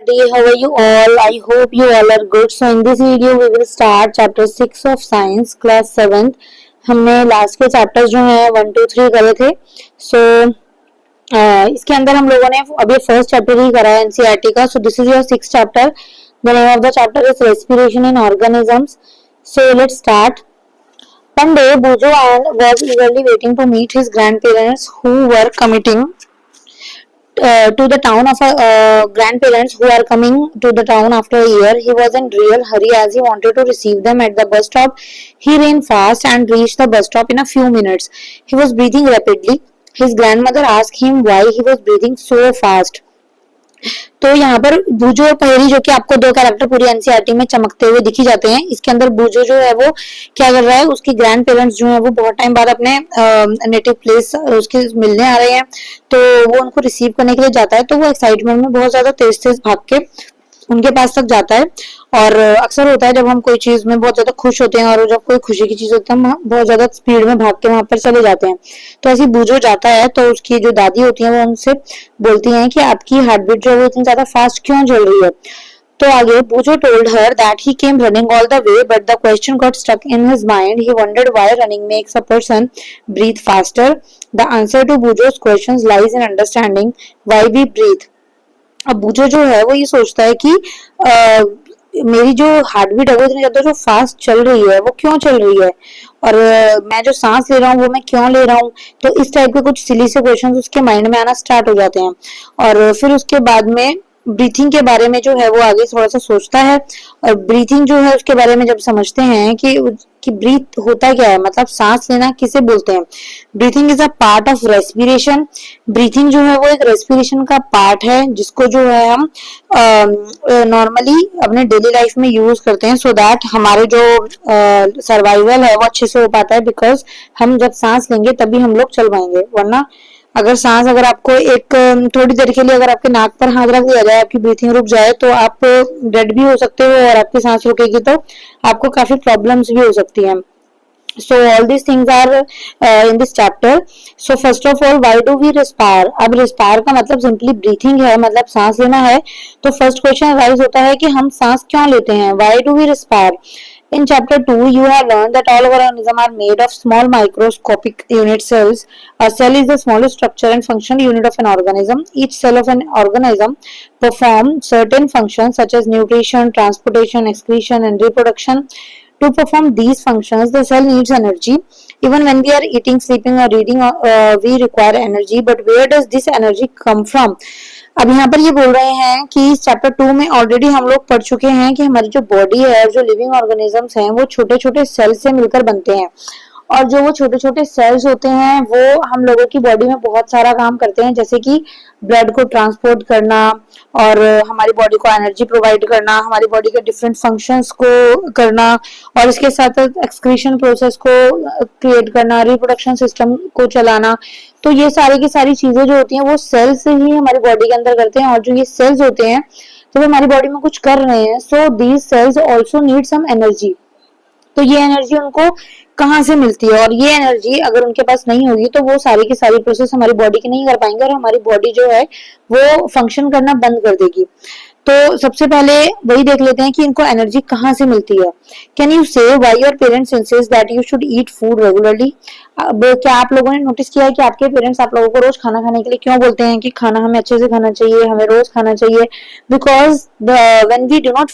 everybody, how are you all? I hope you all are good. So in this video we will start chapter 6 of science class 7th. हमने last के chapters जो हैं 1 2 3 करे थे. So इसके अंदर हम लोगों ने अभी फर्स्ट चैप्टर ही करा है एनसीईआरटी का. So this is your 6th chapter. The name of the chapter is respiration in organisms. So let's start. One day Bujo was eagerly waiting to meet his grandparents who were committing to the town of grandparents who are coming to the town after a year. He was in real hurry as he wanted to receive them at the bus stop. He ran fast and reached the bus stop in a few minutes. He was breathing rapidly. His grandmother asked him why he was breathing so fast. तो यहाँ पर बूजो और पहेरी जो कि आपको दो character पूरी NCERT में चमकते हुए दिखी जाते हैं. इसके अंदर बूजो जो है वो क्या कर रहा है, उसकी ग्रैंड पेरेंट्स जो है वो बहुत टाइम बाद अपने नेटिव प्लेस उसके मिलने आ रहे हैं, तो वो उनको रिसीव करने के लिए जाता है. तो वो एक्साइटमेंट में बहुत ज्यादा तेज तेज भाग के उनके पास तक जाता है. और अक्सर होता है जब हम कोई चीज में बहुत ज्यादा खुश होते हैं और जब कोई खुशी की चीज होती है हम बहुत ज्यादा स्पीड में भाग के वहां पर चले जाते हैं. तो ऐसे बूजो जाता है तो उसकी जो दादी होती है वो उनसे बोलती हैं कि आपकी हार्ट बीट जो है वो इतनी ज्यादा फास्ट क्यों चल रही है. तो आगे बूजो told her that he came running all the way, but the question got stuck in his mind. He wondered why running makes a person breathe faster. The answer to Bujo's questions lies in understanding why we breathe. अब बूजो जो है वो ये सोचता है कि मेरी जो हार्ट बीट है वो इतनी ज्यादा जो फास्ट चल रही है वो क्यों चल रही है, और मैं जो सांस ले रहा हूँ वो मैं क्यों ले रहा हूँ. तो इस टाइप के कुछ सिली से क्वेश्चंस उसके माइंड में आना स्टार्ट हो जाते हैं. और फिर उसके बाद में ब्रीथिंग के बारे में जो है वो आगे थोड़ा सा सोचता है. और ब्रीथिंग जो है उसके बारे में जब समझते हैं कि ब्रीथ होता क्या है, मतलब सांस लेना किसे बोलते हैं. Breathing is a part of respiration. Breathing जो है वो एक रेस्पिरेशन का पार्ट है जिसको जो है हम नॉर्मली अपने डेली लाइफ में यूज करते हैं सो दैट हमारे जो सर्वाइवल है वो अच्छे से हो पाता है. बिकॉज हम जब सांस लेंगे तभी हम लोग चल पाएंगे, वरना अगर आपको एक थोड़ी देर के लिए अगर आपके नाक पर हाथ रख दिया जाए, आपकी ब्रीथिंग रुक जाए, तो आप डेड भी हो सकते हो और आपकी सांस रुकेगी तो आपको काफी प्रॉब्लम्स भी हो सकती हैं. So all these things are in this chapter. So first of all, why do we respire? अब respire का मतलब simply breathing है, मतलब सांस लेना है. तो first question arise होता है कि हम सांस क्यों लेते हैं. Why do we respire? In chapter 2, you have learned that all of our organisms are made of small microscopic unit cells. A cell is the smallest structure and functional unit of an organism. Each cell of an organism performs certain functions such as nutrition, transportation, excretion, and reproduction. To perform these functions, the cell needs energy. Even when we are eating, sleeping, or reading, we require energy. But where does this energy come from? अब यहाँ पर ये बोल रहे हैं कि chapter 2 में already हम लोग पढ़ चुके हैं कि हमारी जो बॉडी है, जो लिविंग ऑर्गेनिजम्स हैं, वो छोटे छोटे सेल से मिलकर बनते हैं. और जो वो छोटे छोटे सेल्स होते हैं वो हम लोगों की बॉडी में बहुत सारा काम करते हैं, जैसे कि ब्लड को ट्रांसपोर्ट करना और हमारी बॉडी को एनर्जी प्रोवाइड करना, हमारी बॉडी के डिफरेंट फंक्शंस को करना, और इसके साथ एक्सक्रीशन प्रोसेस को क्रिएट करना, रिप्रोडक्शन सिस्टम को चलाना. तो ये सारी की सारी चीजें जो होती हैं वो सेल्स से ही हमारी बॉडी के अंदर करते हैं. और जो ये सेल्स होते हैं तो वो हमारी बॉडी में कुछ कर रहे हैं. So these cells also need some energy. तो ये एनर्जी उनको कहाँ से मिलती है, और ये एनर्जी अगर उनके पास नहीं होगी तो वो सारी की सारी प्रोसेस हमारी बॉडी की नहीं कर पाएंगे और हमारी बॉडी जो है वो फंक्शन करना बंद कर देगी. तो सबसे पहले वही देख लेते हैं कि इनको एनर्जी कहाँ से मिलती है. कैन यू से why your parents insist that you should eat food regularly. अब क्या आप लोगों ने नोटिस किया है कि आपके पेरेंट्स आप लोगों को रोज खाना खाने के लिए क्यों बोलते हैं कि खाना हमें अच्छे से खाना चाहिए, हमें रोज खाना चाहिए. Because when we do not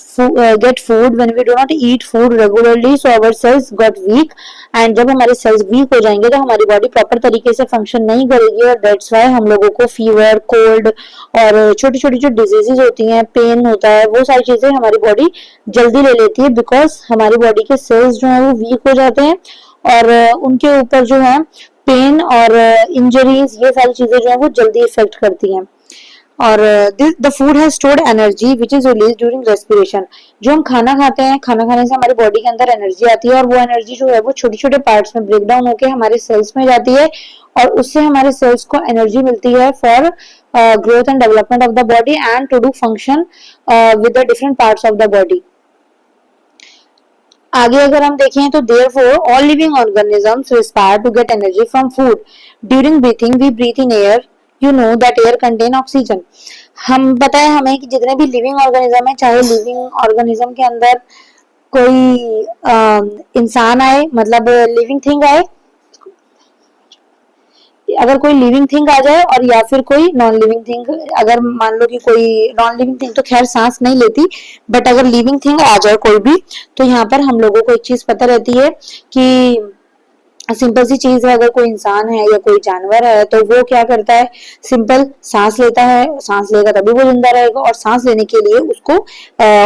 get food, when we do not eat food regularly, so our cells got weak. And जब हमारे सेल्स वीक हो जाएंगे तो हमारी बॉडी प्रॉपर तरीके से फंक्शन नहीं करेगी, और दैट्स व्हाई हम लोगों को फीवर, कोल्ड और छोटी छोटी जो डिजीजेज होती हैं, पेन होता है, वो सारी चीजें हमारी बॉडी जल्दी ले लेती है. बिकॉज हमारी बॉडी के सेल्स जो है वो वीक हो जाते हैं और उनके ऊपर जो है पेन और इंजरीज, ये सारी चीजें जो है वो जल्दी इफेक्ट करती हैं. और the food has stored energy which is release during respiration. जो हम खाना खाते हैं, खाना खाने से हमारी बॉडी के अंदर एनर्जी आती है और वो एनर्जी जो है वो छोटे छोटे पार्ट्स में ब्रेक डाउन होकर हमारे सेल्स में जाती है और उससे हमारे सेल्स को एनर्जी मिलती है for growth and development of the body and to do function with the different parts of the body. आगे अगर हम देखें तो therefore all living organisms respire to get energy from food. During breathing we breathe in air you know that air contain oxygen. हम पता है हमें कि जितने भी लिविंग ऑर्गेनिज्म है, चाहे लिविंग ऑर्गेनिज्म के अंदर कोई इंसान आए, मतलब लिविंग थिंग आए, अगर कोई लिविंग थिंग आ जाए और या फिर कोई नॉन लिविंग थिंग, अगर मान लो कि कोई नॉन लिविंग थिंग तो खैर सांस नहीं लेती, बट अगर लिविंग थिंग आ जाए कोई भी, तो यहाँ पर हम लोगों को एक चीज पता रहती है कि सिंपल सी चीज है, अगर कोई इंसान है या कोई जानवर है तो वो क्या करता है, सिंपल सांस लेता है, सांस लेगा तभी वो जिंदा रहेगा, और सांस लेने के लिए उसको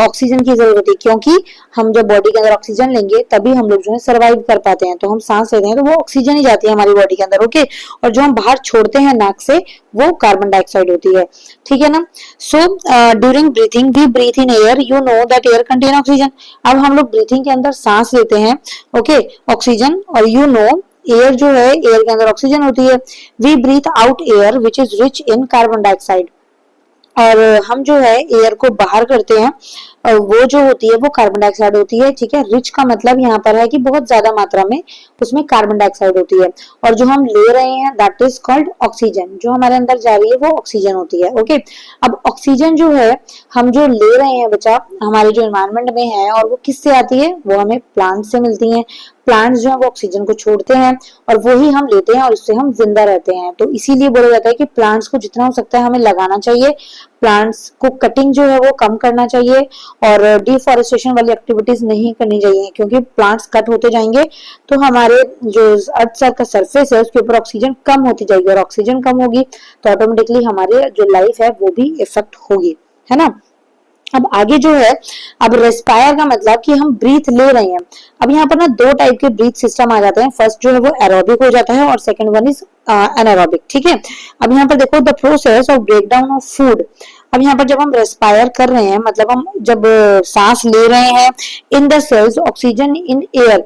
ऑक्सीजन की जरूरत है, क्योंकि हम जब बॉडी के अंदर ऑक्सीजन लेंगे तभी हम लोग जो है सर्वाइव कर पाते हैं। तो हम सांस लेते हैं तो वो ऑक्सीजन ही जाती है हमारी बॉडी के अंदर, ओके, और जो हम बाहर छोड़ते हैं नाक से वो कार्बन डाइऑक्साइड होती है, ठीक है ना। So during breathing we breathe in air, you know that air contain oxygen. अब हम लोग ब्रीथिंग के अंदर सांस लेते हैं, ओके, ऑक्सीजन, और यू नो एयर जो है, एयर के अंदर ऑक्सीजन होती है। We breathe out air which is rich in carbon dioxide, और हम जो है एयर को बाहर करते हैं, और वो जो होती है वो कार्बन डाइऑक्साइड होती है, ठीक है। रिच का मतलब यहाँ पर है कि बहुत ज्यादा मात्रा में उसमें कार्बन डाइऑक्साइड होती है, और जो हम ले रहे हैं दैट इज कॉल्ड ऑक्सीजन, जो हमारे अंदर जा रही है वो ऑक्सीजन होती है, ओके। अब ऑक्सीजन जो है हम जो ले रहे हैं बच्चा, हमारे जो एनवायरमेंट में है, और वो किससे आती है, वो हमें प्लांट से मिलती है। प्लांट्स जो है वो ऑक्सीजन को छोड़ते हैं और वो ही हम लेते हैं और उससे हम जिंदा रहते हैं। तो इसीलिए बोला जाता है कि प्लांट्स को जितना हो सकता है हमें लगाना चाहिए, प्लांट्स को कटिंग जो है वो कम करना चाहिए, और डिफॉरेस्टेशन वाली एक्टिविटीज नहीं करनी चाहिए, क्योंकि प्लांट्स कट होते जाएंगे तो हमारे जो अर्थ का सरफेस है उसके ऊपर ऑक्सीजन कम होती जाएगी, और ऑक्सीजन कम होगी तो ऑटोमेटिकली हमारी जो लाइफ है वो भी इफेक्ट होगी, है ना। अब आगे जो है, अब रेस्पायर का मतलब कि हम ब्रीथ ले रहे हैं। अब यहाँ पर ना दो टाइप के ब्रीथ सिस्टम आ जाते हैं, फर्स्ट जो है वो एरोबिक हो जाता है और सेकंड वन इज एनारोबिक, ठीक है। अब यहाँ पर देखो the process of break down of food. अब यहाँ पर जब हम रेस्पायर कर रहे हैं, मतलब हम जब सांस ले रहे हैं, in the cells oxygen in air,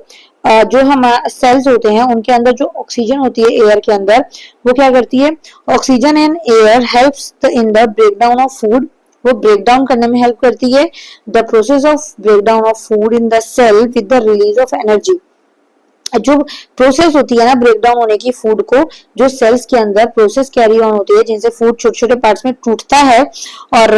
जो हम सेल्स होते हैं उनके अंदर जो ऑक्सीजन होती है एयर के अंदर, वो क्या करती है, oxygen in air helps in the break down of food, वो ब्रेक डाउन करने में हेल्प करती है। The process of break down of food in the cell with the release of energy, जो प्रोसेस होती है ना ब्रेक डाउन होने की फूड को, जो सेल्स के अंदर प्रोसेस कैरी ऑन होती है जिनसे फूड छोटे छोटे पार्ट्स में टूटता है, और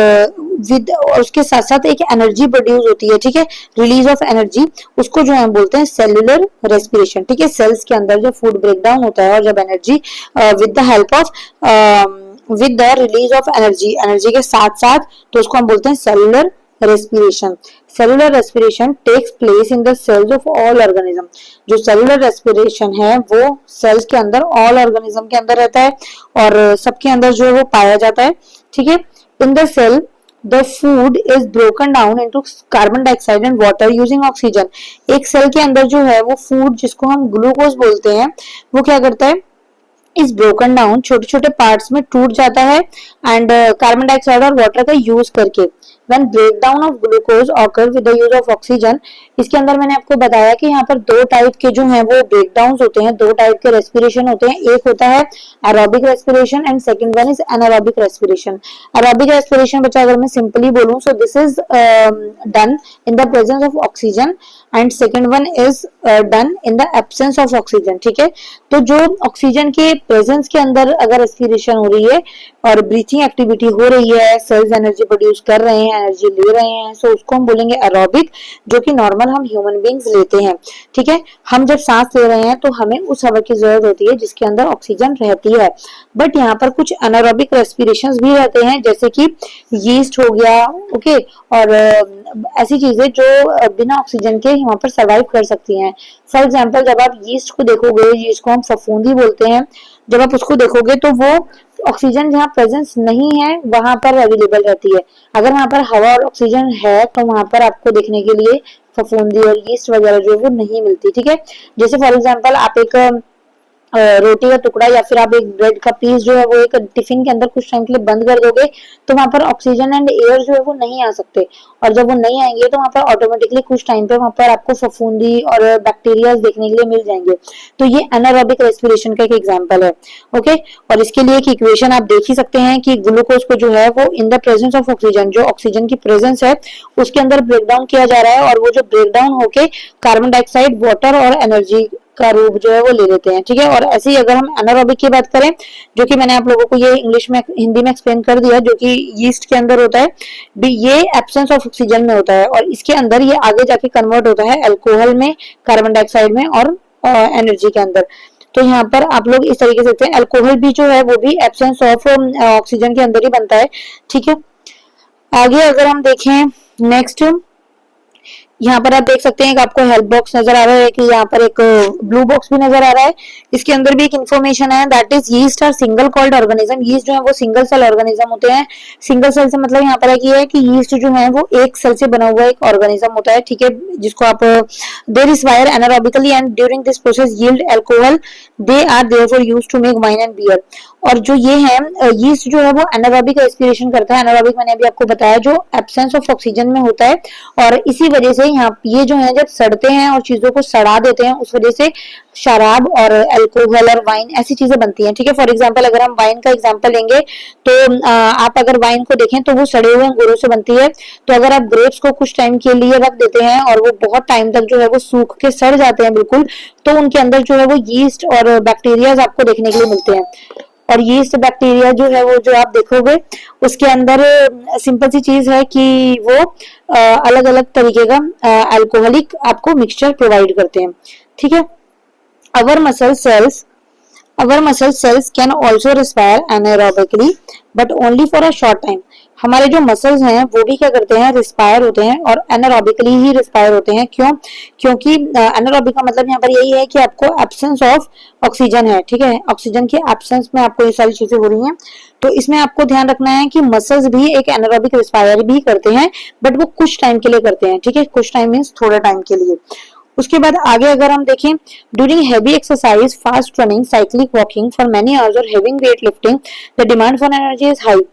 विद उसके साथ साथ एक एनर्जी प्रोड्यूस होती है, ठीक है, रिलीज ऑफ एनर्जी, उसको जो हम बोलते हैं सेल्यूलर रेस्पिरेशन, ठीक है। सेल्स के अंदर जो फूड ब्रेक डाउन होता है और जब energy with the help of with the release of energy, energy के साथ साथ, तो उसको हम बोलते हैं cellular respiration. Cellular respiration takes place in the cells of all organism. जो सेलुलर रेस्पिरेशन है वो सेल्स के अंदर, ऑल ऑर्गेनिज्म के अंदर रहता है और सबके अंदर जो है वो पाया जाता है, ठीक है। In the cell the food is broken down into carbon dioxide and water using oxygen। एक सेल के अंदर जो है वो फूड, जिसको हम ग्लूकोज बोलते हैं, वो क्या करता है, इस ब्रोकन डाउन छोटे छोटे पार्ट्स में टूट जाता है, एंड कार्बन डाइऑक्साइड और वाटर का यूज करके। When break down of glucose occur with the use of oxygen, इसके अंदर मैंने आपको बताया कि यहाँ पर दो टाइप के जो हैं वो ब्रेक डाउन होते हैं, दो टाइप के रेस्पिरेशन होते हैं, एक होता है aerobic respiration and second one is anaerobic respiration. Aerobic respiration बच्चा अगर मैं सिंपली बोलूं, so this is done in the presence of oxygen and second one is done in the absence of oxygen, ठीक है। तो जो ऑक्सीजन के presence के अंदर अगर रेस्पिरेशन हो रही है और ब्रीथिंग एक्टिविटी हो रही है, सेल्स एनर्जी प्रोड्यूस कर रहे हैं, एनर्जी ले रहे हैं, सो उसको हम बोलेंगे एरोबिक, जो कि नॉर्मल हम ह्यूमन बीइंग्स लेते हैं, ठीक है। हम जब सांस ले रहे हैं तो हमें उस हवा की जरूरत होती है जिसके अंदर ऑक्सीजन रहती है, बट यहाँ पर कुछ एनारोबिक रेस्पिरेशंस भी रहते हैं, जैसे कि यीस्ट हो गया, ओके, और ऐसी चीजें जो बिना ऑक्सीजन के वहां पर सर्वाइव कर सकती हैं। फॉर एग्जाम्पल, जब आप यीस्ट को देखोगे, जिसको हम फफूंदी बोलते हैं, जब आप उसको देखोगे तो वो ऑक्सीजन जहाँ प्रेजेंस नहीं है वहां पर अवेलेबल रहती है। अगर वहां पर हवा और ऑक्सीजन है तो वहां पर आपको देखने के लिए फफूंदी और यीस्ट वगैरह जो है वो नहीं मिलती, ठीक है। जैसे फॉर एग्जाम्पल आप एक रोटी का टुकड़ा या फिर आप एक ब्रेड का पीस जो है वो एक टिफिन के अंदर कुछ टाइम के लिए बंद कर दोगे तो वहां पर ऑक्सीजन एंड एयर जो है वो नहीं आ सकते, और जब वो नहीं आएंगे तो वहां पर ऑटोमेटिकली कुछ टाइम पे वहां पर आपको फफूंदी और बैक्टीरिया देखने के लिए मिल जाएंगे। तो ये एनारोबिक रेस्पिरेशन का एक एग्जांपल है, ओके। और इसके लिए एक इक्वेशन आप देख ही सकते हैं कि ग्लूकोज को जो है वो in the presence of oxygen, जो ऑक्सीजन की प्रेजेंस है उसके अंदर ब्रेक डाउन किया जा रहा है, और वो जो ब्रेक डाउन होके कार्बन डाइऑक्साइड, वाटर और एनर्जी का रूप जो है वो ले लेते हैं, ठीक है। और ऐसे ही अगर हम एनारोबिक की बात करें, जो कि मैंने आप लोगों को ये इंग्लिश में हिंदी में एक्सप्लेन कर दिया, जो कि यीस्ट के अंदर होता है, ये एब्सेंस ऑफ ऑक्सीजन में होता है और इसके अंदर ये आगे जाके कन्वर्ट होता है अल्कोहल में, कार्बन डाइऑक्साइड में और एनर्जी के अंदर। तो यहाँ पर आप लोग इस तरीके से देखते हैं, अल्कोहल भी जो है वो भी एब्सेंस ऑफ ऑक्सीजन के अंदर ही बनता है, ठीक है। आगे अगर हम देखें नेक्स्ट, यहाँ पर आप देख सकते हैं कि आपको हेल्प बॉक्स नजर आ रहा है, कि यहाँ पर एक ब्लू बॉक्स भी नजर आ रहा है। इसके अंदर भी एक इन्फॉर्मेशन है, that is yeast are single called organism. Yeast जो है वो सिंगल सेल ऑर्गेनिज्म होते हैं। सिंगल सेल से मतलब यहाँ पर है कि यीस्ट जो है वो एक सेल से बना हुआ एक ऑर्गेनिज्म होता है, ठीक है, जिसको आप they respire anaerobically and during this process yield alcohol, they are therefore used to make wine and beer. और जो ये है यीस्ट जो है वो एनारोबिक रेस्पिरेशन करता है। एनारोबिक मैंने अभी आपको बताया, जो एब्सेंस ऑफ ऑक्सीजन में होता है, और इसी वजह से यहाँ ये जो है जब सड़ते हैं और चीजों को सड़ा देते हैं, उस वजह से शराब और अल्कोहल और वाइन ऐसी चीजें बनती हैं, ठीक है। फॉर एग्जांपल अगर हम वाइन का एग्जांपल लेंगे तो आप अगर वाइन को देखें तो वो सड़े हुए अंगूरों से बनती है। तो अगर आप ग्रेप्स को कुछ टाइम के लिए रख देते हैं और वो बहुत टाइम तक जो है वो सूख के सड़ जाते हैं बिल्कुल, तो उनके अंदर जो है वो यीस्ट और बैक्टीरियाज आपको देखने के लिए मिलते हैं। और यीस्ट बैक्टीरिया जो है वो जो आप देखोगे उसके अंदर सिंपल सी चीज है कि वो अलग अलग तरीके का अल्कोहलिक आपको मिक्सचर प्रोवाइड करते हैं, ठीक है। अवर muscle cells can also respire anaerobically but only for a short time। हमारे जो मसल्स हैं वो भी क्या करते हैं, रिस्पायर होते हैं और एनारोबिकली ही रिस्पायर होते हैं। क्यों? क्योंकि एनारोबिक का मतलब यहाँ पर यही है कि आपको एब्सेंस ऑफ ऑक्सीजन है, ठीक है, ऑक्सीजन के एब्सेंस में आपको ये सारी चीजें हो रही हैं। तो इसमें आपको ध्यान रखना है कि मसल्स भी एक एनारोबिक रिस्पायर भी करते हैं, बट वो कुछ टाइम के लिए करते हैं, ठीक है, कुछ टाइम मीन्स थोड़ा टाइम के लिए। उसके बाद आगे अगर हम देखें, during heavy exercise, fast running, cyclic walking for many hours और having weight lifting, the demand for energy is high.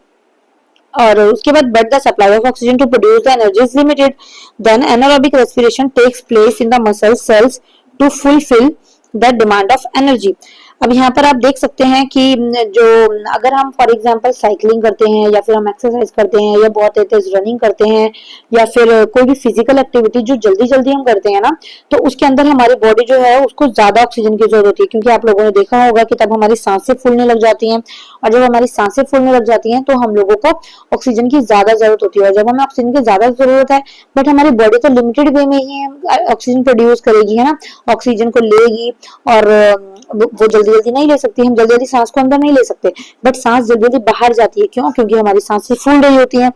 और उसके बाद but the supply of oxygen to produce the energy is limited, then anaerobic respiration takes place in the muscle cells to fulfil the demand of energy. अब यहाँ पर आप देख सकते हैं कि जो अगर हम फॉर एग्जांपल साइकिलिंग करते हैं या फिर हम एक्सरसाइज करते हैं या बहुत तेज रनिंग करते हैं या फिर कोई भी फिजिकल एक्टिविटी जो जल्दी जल्दी हम करते हैं ना, तो उसके अंदर हमारी बॉडी जो है उसको ज्यादा ऑक्सीजन की जरूरत होती है, क्योंकि आप लोगों ने देखा होगा कि तब हमारी सांसें फूलने लग जाती हैं, और जब हमारी सांसें फूलने लग जाती हैं तो हम लोगों को ऑक्सीजन की ज्यादा जरूरत होती है। और जब हमें ऑक्सीजन की ज्यादा जरूरत है, बट हमारी बॉडी तो लिमिटेड वे में ही ऑक्सीजन प्रोड्यूस करेगी, है ना, ऑक्सीजन को लेगी और वो जल्दी जल्दी नहीं ले सकती, हम जल्दी जल्दी सांस को अंदर नहीं ले सकते, बट सांस जल्दी जल्दी बाहर जाती है। क्यों? क्योंकि हमारी सांसें फूल रही होती हैं।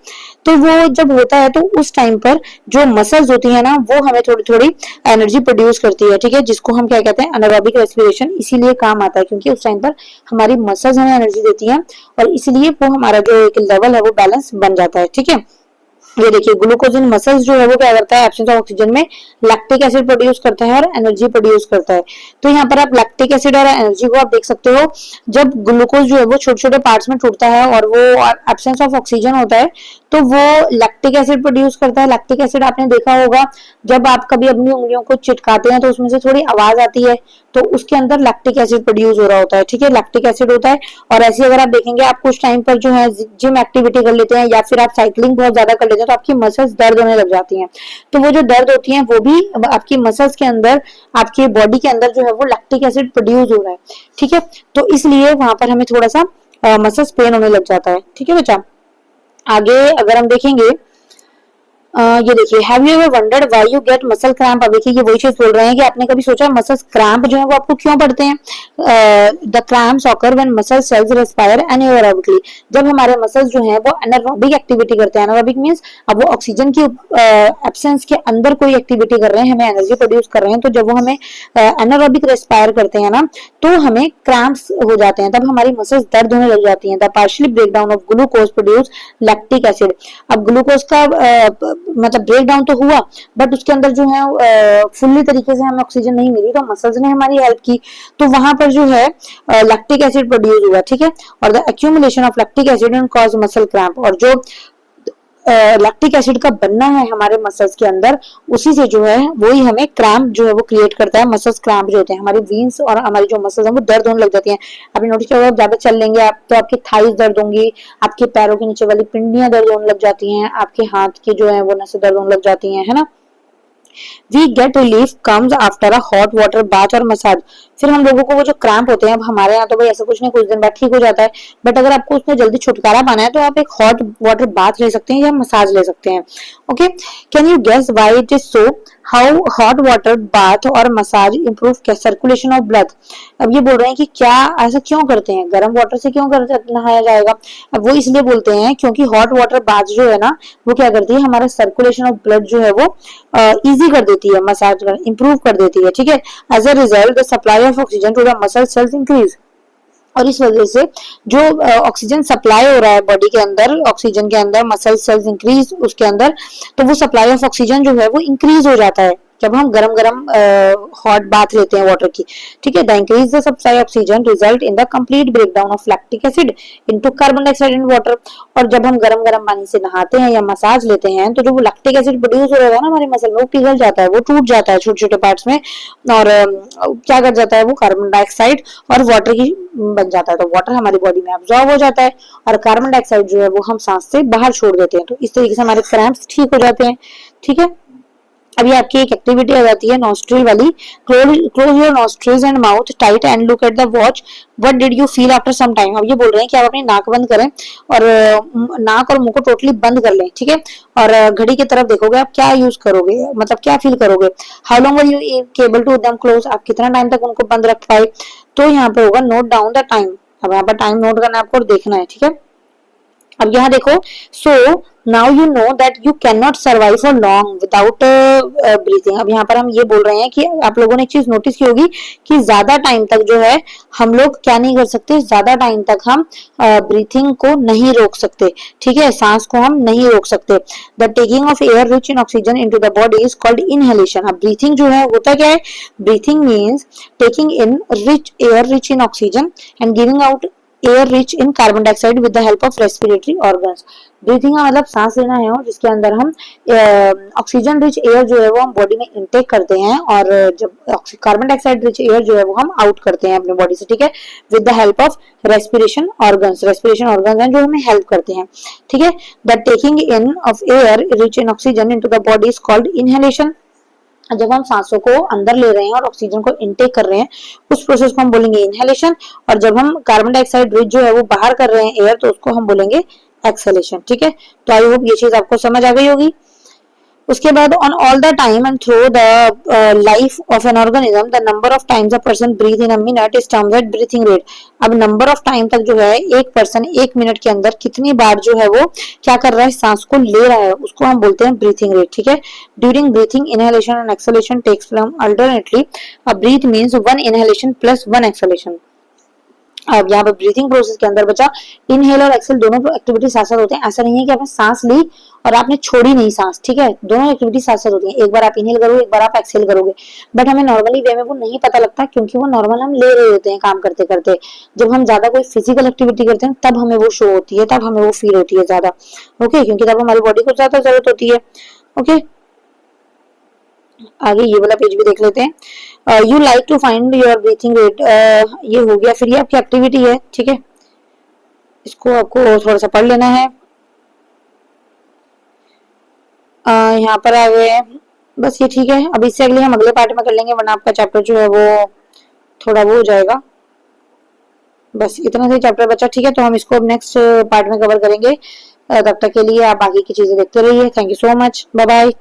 तो वो जब होता है तो उस टाइम पर जो मसल्स होती है ना, वो हमें थोड़ी थोड़ी एनर्जी प्रोड्यूस करती है, ठीक है, जिसको हम क्या कहते हैं, एनारोबिक रेस्पिरेशन। इसीलिए काम आता है, क्योंकि उस टाइम पर हमारी मसल्स हमें एनर्जी देती हैं और इसलिए वो हमारा जो एक लेवल है वो बैलेंस बन जाता है, ठीक है। ये देखिए, ग्लूकोज इन मसल्स जो है वो क्या करता है, एब्सेंस ऑफ ऑक्सीजन में लैक्टिक एसिड प्रोड्यूस करता है और एनर्जी प्रोड्यूस करता है। तो यहाँ पर आप लैक्टिक एसिड और एनर्जी को आप देख सकते हो। जब ग्लूकोज जो है वो छोटे छोटे पार्ट्स में टूटता है और वो एब्सेंस ऑफ ऑक्सीजन होता है, तो वो लैक्टिक एसिड प्रोड्यूस करता है। लैक्टिक एसिड आपने देखा होगा, जब आप कभी अपनी उंगलियों को चिटकाते हैं तो उसमें से थोड़ी आवाज आती है, तो उसके अंदर लैक्टिक एसिड प्रोड्यूस हो रहा होता है, ठीक है, लैक्टिक एसिड होता है। और ऐसे अगर आप देखेंगे, आप कुछ टाइम पर जो है जिम एक्टिविटी कर लेते हैं या फिर आप साइकिलिंग बहुत ज्यादा कर लेते हैं, तो आपकी मसल्स दर्द होने लग जाती हैं। तो वो जो दर्द होती हैं वो भी आपकी मसल्स के अंदर, आपकी बॉडी के अंदर जो है वो लैक्टिक एसिड प्रोड्यूस हो रहा है, ठीक है। तो इसलिए वहां पर हमें थोड़ा सा मसल्स पेन होने लग जाता है, ठीक है बच्चा। आगे अगर हम देखेंगे, ये देखिए, have you ever wondered why you get muscle cramp. अब देखिए, ये वही चीज बोल रहे हैं कि आपने कभी सोचा मसल क्रैम्प जो है वो आपको क्यों पड़ते हैं। The cramps occur when muscle cells respire anaerobically. जब हमारे मसल्स जो हैं वो एनारोबिक एक्टिविटी करते हैं, एनारोबिक मींस अब वो ऑक्सीजन की एब्सेंस के अंदर कोई एक्टिविटी कर रहे हैं, हमें एनर्जी प्रोड्यूस कर रहे हैं, तो जब वो हमें एनारोबिक रेस्पायर करते हैं ना, तो हमें क्रैम्प्स हो जाते हैं, तब हमारी मसल्स दर्द होने लग जाती हैं। The partially breakdown of glucose produce lactic acid. अब ग्लूकोज का मतलब ब्रेक डाउन तो हुआ, बट उसके अंदर जो है फुल्ली तरीके से हमें ऑक्सीजन नहीं मिली, तो मसल्स ने हमारी हेल्प की, तो वहां पर जो है लैक्टिक एसिड प्रोड्यूस हुआ, ठीक है। और the accumulation of lactic acid cause muscle cramp. और जो लैक्टिक एसिड का बनना है हमारे मसल्स के अंदर, उसी से जो है वही हमें क्रैम्प जो है वो क्रिएट करता है। मसल्स क्रैम्प जो होते हैं, हमारी वीन्स और हमारी जो मसल्स हैं वो दर्द होने लग जाती हैं। आपने नोटिस किया होगा, ज्यादा चल लेंगे आप तो आपकी थाइस दर्द होंगी, आपके पैरों के नीचे वाली पिंडियां दर्द होने लग जाती हैं, आपके हाथ के जो है वो नसें दर्द होने लग जाती हैं, है ना। We get relief comes after a hot water bath और मसाज। फिर हम लोगों को वो जो क्रैम्प होते हैं, अब हमारे यहाँ तो भाई ऐसा कुछ नहीं, कुछ दिन बाद ठीक हो जाता है, बट अगर आपको उसमें जल्दी छुटकारा पाना है तो आप एक हॉट वाटर बाथ ले सकते हैं या मसाज ले सकते हैं। Okay, can you guess why it is so? How hot water bath और massage improve circulation of blood. अब ये बोल रहे हैं कि क्या ऐसा क्यों करते हैं, गर्म वाटर से क्यों करते नहाया जाएगा? अब वो इसलिए बोलते हैं क्योंकि हॉट वाटर बाथ जो है ना, वो क्या करती है, हमारा सर्कुलेशन ऑफ ब्लड जो है वो इजी कर देती है, मसाज इंप्रूव कर देती है। ठीक है, as a result the supply of oxygen to the muscle cells increase. और इस वजह से जो ऑक्सीजन सप्लाई हो रहा है बॉडी के अंदर, ऑक्सीजन के अंदर मसल सेल्स इंक्रीज उसके अंदर, तो वो सप्लाई ऑफ ऑक्सीजन जो है वो इंक्रीज हो जाता है जब हम गरम गरम हॉट बाथ लेते हैं वाटर की। ठीक है, the increase the supply oxygen result in the complete breakdown of lactic acid into carbon dioxide in water. और जब हम गरम गरम पानी से नहाते हैं या मसाज लेते हैं तो जो वो लैक्टिक एसिड प्रोड्यूस हो रहा है ना हमारे मसल में, वो पिघल जाता है, वो टूट जाता है छोटे छोटे पार्ट्स में, और क्या कर जाता है, वो कार्बन डाइऑक्साइड और वाटर की बन जाता है। तो वाटर हमारी बॉडी में अब्सॉर्ब हो जाता है और कार्बन डाइऑक्साइड जो है वो हम सांस से बाहर छोड़ देते हैं। तो इस तरीके से हमारे क्रैम्प्स ठीक हो जाते हैं। ठीक है, अभी आपकी एक एक्टिविटी आ जाती है नॉस्ट्रिल वाली। Close your nostrils and mouth tight and look at the watch, what did you feel after some time. अब ये बोल रहे हैं कि आप अपनी नाक बंद करें और नाक और मुंह को टोटली बंद कर लें। ठीक है, और घड़ी की तरफ देखोगे, आप क्या यूज करोगे, मतलब क्या फील करोगे। How long were you able to them close, आप कितना टाइम तक उनको बंद रख पाए। तो यहाँ पे होगा नोट डाउन द टाइम। अब यहाँ पर टाइम नोट करना है आपको और देखना है। ठीक है, अब यहाँ देखो, so now you know that you can not survive for long without breathing. अब यहाँ पर हम ये बोल रहे हैं कि आप लोगों ने एक चीज नोटिस की होगी कि ज्यादा टाइम तक जो है हम लोग क्या नहीं कर सकते, ज्यादा टाइम तक हम ब्रीथिंग को नहीं रोक सकते। ठीक है, सांस को हम नहीं रोक सकते। The taking of air rich in oxygen into the body is called inhalation. अब ब्रीथिंग जो है होता क्या है, breathing means taking in rich air rich in oxygen and giving out air rich in carbon dioxide with the help of respiratory organs. Breathing का मतलब सांस लेना है और जिसके अंदर हम ऑक्सीजन रिच एयर जो है वो हम बॉडी में इनटेक करते हैं और जब कार्बन डाइऑक्साइड रिच एयर जो है वो हम आउट करते हैं अपने बॉडी से। ठीक है, with the help of respiration organs. Respiration organs हैं जो हमें हेल्प करते हैं। ठीक है, the taking in of air rich in oxygen into the body is called inhalation. जब हम सांसों को अंदर ले रहे हैं और ऑक्सीजन को इनटेक कर रहे हैं, उस प्रोसेस को हम बोलेंगे इनहेलेशन। और जब हम कार्बन डाइऑक्साइड रिच जो है वो बाहर कर रहे हैं एयर, तो उसको हम बोलेंगे एक्सहेलेशन। ठीक है, तो आई होप ये चीज आपको समझ आ गई होगी। उसके बाद on all the time and through the life of an organism the number of times a person breathe in a minute is termed as breathing rate. अब नंबर ऑफ टाइम तक जो है एक पर्सन एक मिनट के अंदर कितनी बार जो है वो क्या कर रहा है, सांस को ले रहा है, उसको हम बोलते हैं ब्रीथिंग रेट। ठीक है, during breathing inhalation and exhalation takes place alternately. A breath means one inhalation plus one exhalation. अब यहाँ पर ब्रीथिंग प्रोसेस के अंदर बचा इनहेल और एक्सेल दोनों एक्टिविटी साथ साथ होते हैं। ऐसा नहीं है कि आपने सांस ली और आपने छोड़ी नहीं सांस। ठीक है, दोनों एक्टिविटी साथ साथ होती हैं। एक बार आप इनहेल करोगे, एक बार आप एक्सेल करोगे, बट हमें नॉर्मली वे में वो नहीं पता लगता क्योंकि वो नॉर्मल हम ले रहे होते हैं काम करते करते। जब हम ज्यादा कोई फिजिकल एक्टिविटी करते हैं तब हमें वो शो होती है, तब हमें वो फील होती है ज्यादा। ओके, क्योंकि तब हमारी बॉडी को ज्यादा जरूरत होती है। ओके, आगे ये वाला पेज भी देख लेते हैं। You like to find your breathing rate, ये हो गया। फिर ये आपकी एक्टिविटी है। ठीक है, इसको आपको थोड़ा सा पढ़ लेना है। यहाँ पर आ गए, बस ये ठीक है। अब इससे अगले हम अगले पार्ट में कर लेंगे, वरना आपका चैप्टर जो है वो थोड़ा वो हो जाएगा। बस इतना से चैप्टर बचा। ठीक है, तो हम इसको अब नेक्स्ट पार्ट में कवर करेंगे। तब तक के लिए आप बाकी की चीजें देखते रहिए। Thank you so much, bye bye.